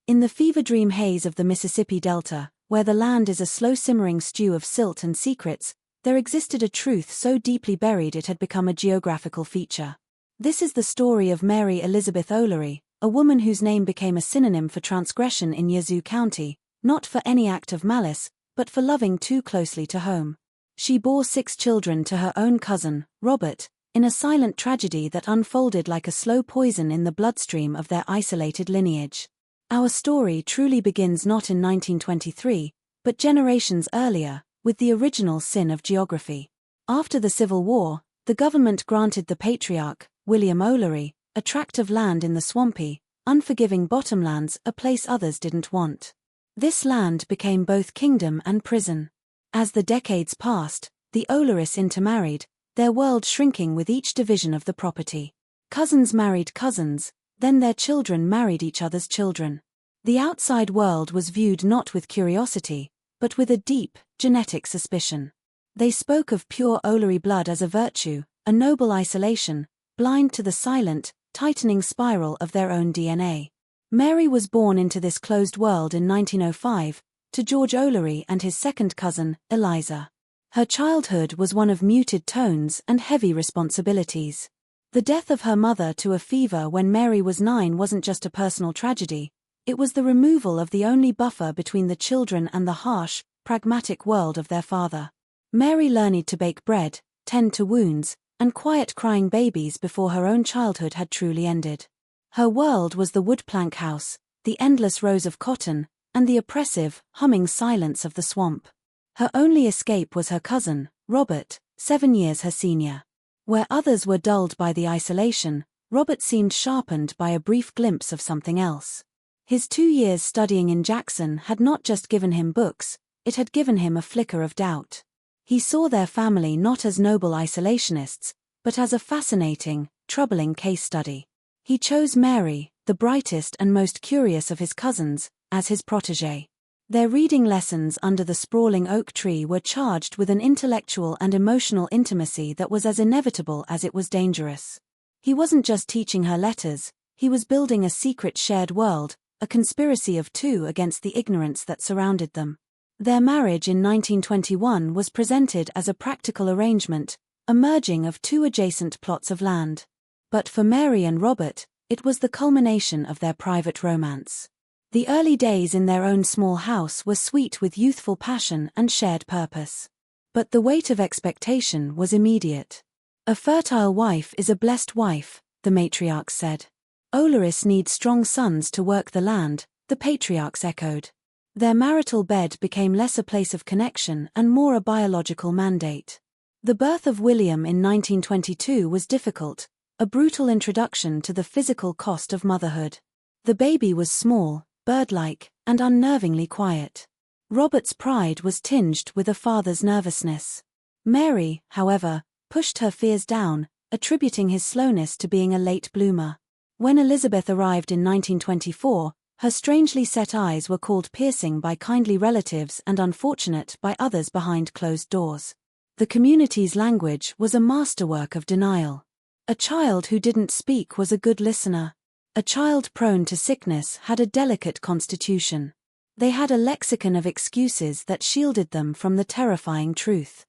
In the fever-dream haze of the Mississippi Delta, where the land is a slow-simmering stew of silt and secrets, there existed a truth so deeply buried it had become a geographical feature. This is the story of Mary Elizabeth O'Leary, a woman whose name became a synonym for transgression in Yazoo County, not for any act of malice, but for loving too closely to home. She bore 6 children to her own cousin, Robert, in a silent tragedy that unfolded like a slow poison in the bloodstream of their isolated lineage. Our story truly begins not in 1923, but generations earlier, with the original sin of geography. After the Civil War, the government granted the patriarch, William O'Leary, a tract of land in the swampy, unforgiving bottomlands, a place others didn't want. This land became both kingdom and prison. As the decades passed, the O'Learys intermarried, their world shrinking with each division of the property. Cousins married cousins, then their children married each other's children. The outside world was viewed not with curiosity, but with a deep, genetic suspicion. They spoke of pure O'Leary blood as a virtue, a noble isolation, blind to the silent, tightening spiral of their own DNA. Mary was born into this closed world in 1905, to George O'Leary and his second cousin, Eliza. Her childhood was one of muted tones and heavy responsibilities. The death of her mother to a fever when Mary was 9 wasn't just a personal tragedy, it was the removal of the only buffer between the children and the harsh, pragmatic world of their father. Mary learned to bake bread, tend to wounds, and quiet crying babies before her own childhood had truly ended. Her world was the wood plank house, the endless rows of cotton, and the oppressive, humming silence of the swamp. Her only escape was her cousin, Robert, 7 years her senior. Where others were dulled by the isolation, Robert seemed sharpened by a brief glimpse of something else. His 2 years studying in Jackson had not just given him books, it had given him a flicker of doubt. He saw their family not as noble isolationists, but as a fascinating, troubling case study. He chose Mary, the brightest and most curious of his cousins, as his protégée. Their reading lessons under the sprawling oak tree were charged with an intellectual and emotional intimacy that was as inevitable as it was dangerous. He wasn't just teaching her letters, he was building a secret shared world, a conspiracy of two against the ignorance that surrounded them. Their marriage in 1921 was presented as a practical arrangement, a merging of 2 adjacent plots of land. But for Mary and Robert, it was the culmination of their private romance. The early days in their own small house were sweet with youthful passion and shared purpose. But the weight of expectation was immediate. A fertile wife is a blessed wife, the matriarchs said. O'Learys need strong sons to work the land, the patriarchs echoed. Their marital bed became less a place of connection and more a biological mandate. The birth of William in 1922 was difficult, a brutal introduction to the physical cost of motherhood. The baby was small, bird-like, and unnervingly quiet. Robert's pride was tinged with a father's nervousness. Mary, however, pushed her fears down, attributing his slowness to being a late bloomer. When Elizabeth arrived in 1924, her strangely set eyes were called piercing by kindly relatives and unfortunate by others behind closed doors. The community's language was a masterwork of denial. A child who didn't speak was a good listener. A child prone to sickness had a delicate constitution. They had a lexicon of excuses that shielded them from the terrifying truth.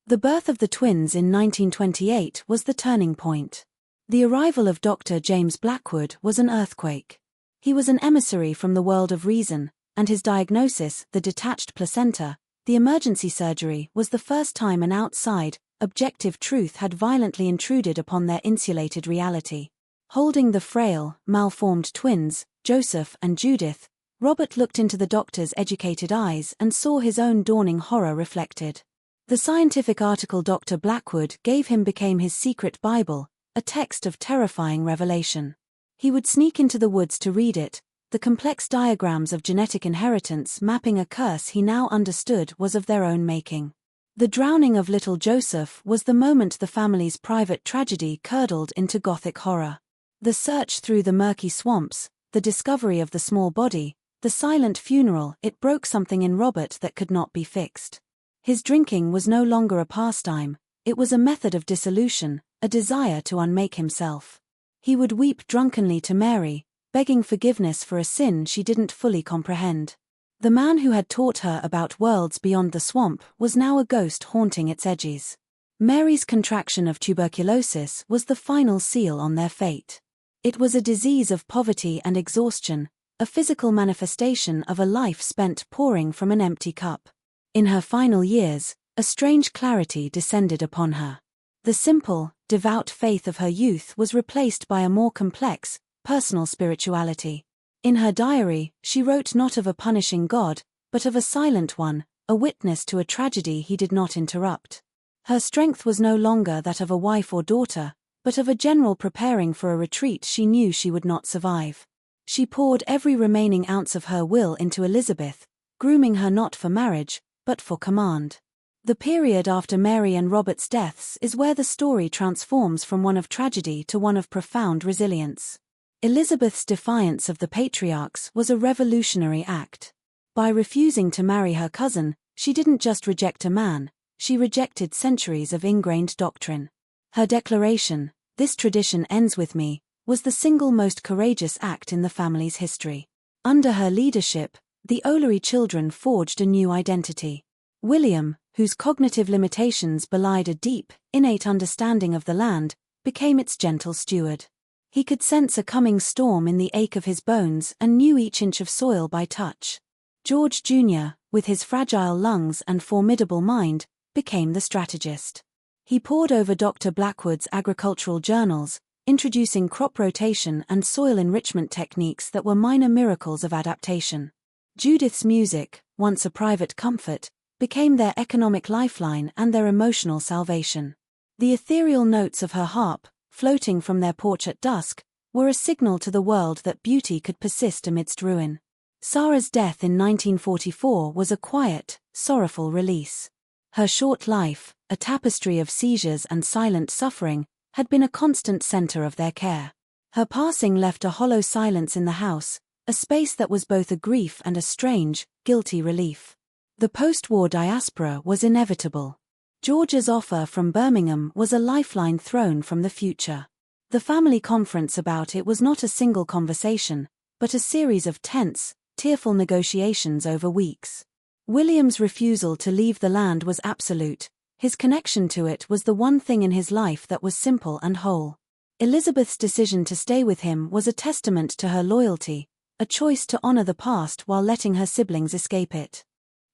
The birth of the twins in 1928 was the turning point. The arrival of Dr. James Blackwood was an earthquake. He was an emissary from the world of reason, and his diagnosis, the detached placenta, the emergency surgery, was the first time an outside, objective truth had violently intruded upon their insulated reality. Holding the frail, malformed twins, Joseph and Judith, Robert looked into the doctor's educated eyes and saw his own dawning horror reflected. The scientific article Dr. Blackwood gave him became his secret Bible, a text of terrifying revelation. He would sneak into the woods to read it, the complex diagrams of genetic inheritance mapping a curse he now understood was of their own making. The drowning of little Joseph was the moment the family's private tragedy curdled into gothic horror. The search through the murky swamps, the discovery of the small body, the silent funeral, it broke something in Robert that could not be fixed. His drinking was no longer a pastime, it was a method of dissolution, a desire to unmake himself. He would weep drunkenly to Mary, begging forgiveness for a sin she didn't fully comprehend. The man who had taught her about worlds beyond the swamp was now a ghost haunting its edges. Mary's contraction of tuberculosis was the final seal on their fate. It was a disease of poverty and exhaustion, a physical manifestation of a life spent pouring from an empty cup. In her final years, a strange clarity descended upon her. The simple, devout faith of her youth was replaced by a more complex, personal spirituality. In her diary, she wrote not of a punishing God, but of a silent one, a witness to a tragedy he did not interrupt. Her strength was no longer that of a wife or daughter, but of a general preparing for a retreat she knew she would not survive. She poured every remaining ounce of her will into Elizabeth, grooming her not for marriage, but for command. The period after Mary and Robert's deaths is where the story transforms from one of tragedy to one of profound resilience. Elizabeth's defiance of the patriarchs was a revolutionary act. By refusing to marry her cousin, she didn't just reject a man, she rejected centuries of ingrained doctrine. Her declaration, "This tradition ends with me," was the single most courageous act in the family's history. Under her leadership, the O'Leary children forged a new identity. William, whose cognitive limitations belied a deep, innate understanding of the land, became its gentle steward. He could sense a coming storm in the ache of his bones and knew each inch of soil by touch. George Jr., with his fragile lungs and formidable mind, became the strategist. He pored over Dr. Blackwood's agricultural journals, introducing crop rotation and soil enrichment techniques that were minor miracles of adaptation. Judith's music, once a private comfort, became their economic lifeline and their emotional salvation. The ethereal notes of her harp, floating from their porch at dusk, were a signal to the world that beauty could persist amidst ruin. Sarah's death in 1944 was a quiet, sorrowful release. Her short life, a tapestry of seizures and silent suffering, had been a constant center of their care. Her passing left a hollow silence in the house, a space that was both a grief and a strange, guilty relief. The post-war diaspora was inevitable. George's offer from Birmingham was a lifeline thrown from the future. The family conference about it was not a single conversation, but a series of tense, tearful negotiations over weeks. William's refusal to leave the land was absolute. His connection to it was the one thing in his life that was simple and whole. Elizabeth's decision to stay with him was a testament to her loyalty, a choice to honor the past while letting her siblings escape it.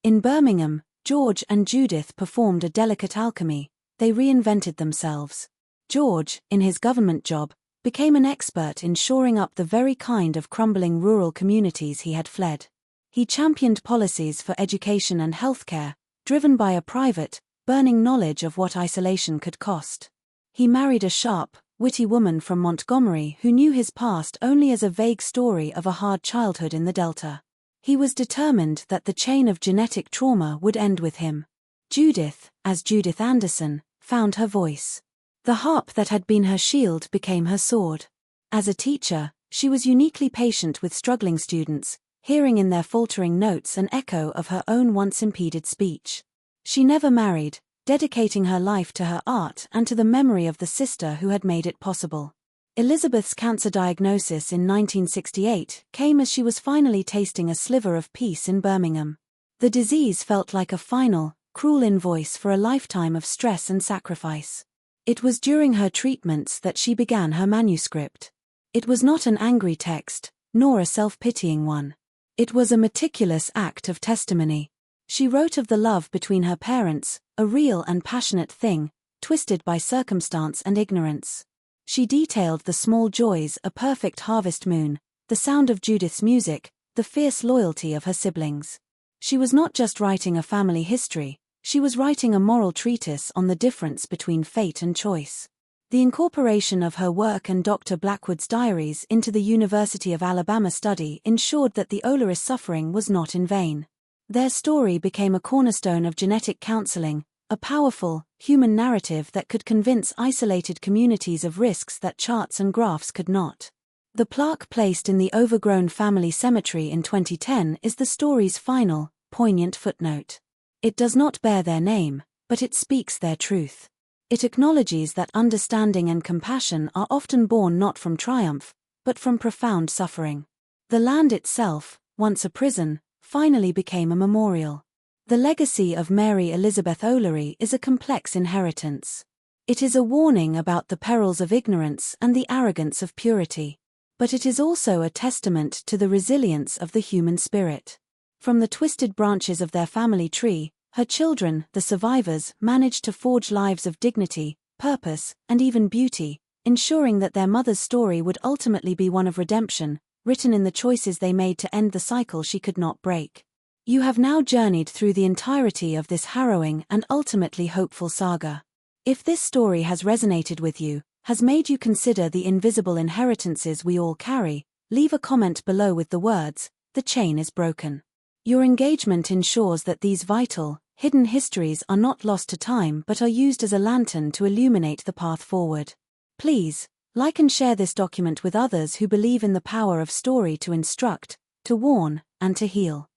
In Birmingham, George and Judith performed a delicate alchemy. They reinvented themselves. George, in his government job, became an expert in shoring up the very kind of crumbling rural communities he had fled. He championed policies for education and healthcare, driven by a private, burning knowledge of what isolation could cost. He married a sharp, witty woman from Montgomery who knew his past only as a vague story of a hard childhood in the Delta. He was determined that the chain of genetic trauma would end with him. Judith, as Judith Anderson, found her voice. The harp that had been her shield became her sword. As a teacher, she was uniquely patient with struggling students, hearing in their faltering notes an echo of her own once impeded speech. She never married, dedicating her life to her art and to the memory of the sister who had made it possible. Elizabeth's cancer diagnosis in 1968 came as she was finally tasting a sliver of peace in Birmingham. The disease felt like a final, cruel invoice for a lifetime of stress and sacrifice. It was during her treatments that she began her manuscript. It was not an angry text, nor a self-pitying one. It was a meticulous act of testimony. She wrote of the love between her parents, a real and passionate thing, twisted by circumstance and ignorance. She detailed the small joys, a perfect harvest moon, the sound of Judith's music, the fierce loyalty of her siblings. She was not just writing a family history, she was writing a moral treatise on the difference between fate and choice. The incorporation of her work and Dr. Blackwood's diaries into the University of Alabama study ensured that the O'Leary's suffering was not in vain. Their story became a cornerstone of genetic counseling, a powerful, human narrative that could convince isolated communities of risks that charts and graphs could not. The plaque placed in the overgrown family cemetery in 2010 is the story's final, poignant footnote. It does not bear their name, but it speaks their truth. It acknowledges that understanding and compassion are often born not from triumph, but from profound suffering. The land itself, once a prison, finally became a memorial. The legacy of Mary Elizabeth O'Leary is a complex inheritance. It is a warning about the perils of ignorance and the arrogance of purity. But it is also a testament to the resilience of the human spirit. From the twisted branches of their family tree, her children, the survivors, managed to forge lives of dignity, purpose, and even beauty, ensuring that their mother's story would ultimately be one of redemption, written in the choices they made to end the cycle she could not break. You have now journeyed through the entirety of this harrowing and ultimately hopeful saga. If this story has resonated with you, has made you consider the invisible inheritances we all carry, leave a comment below with the words, "The chain is broken." Your engagement ensures that these vital, hidden histories are not lost to time but are used as a lantern to illuminate the path forward. Please, like and share this document with others who believe in the power of story to instruct, to warn, and to heal.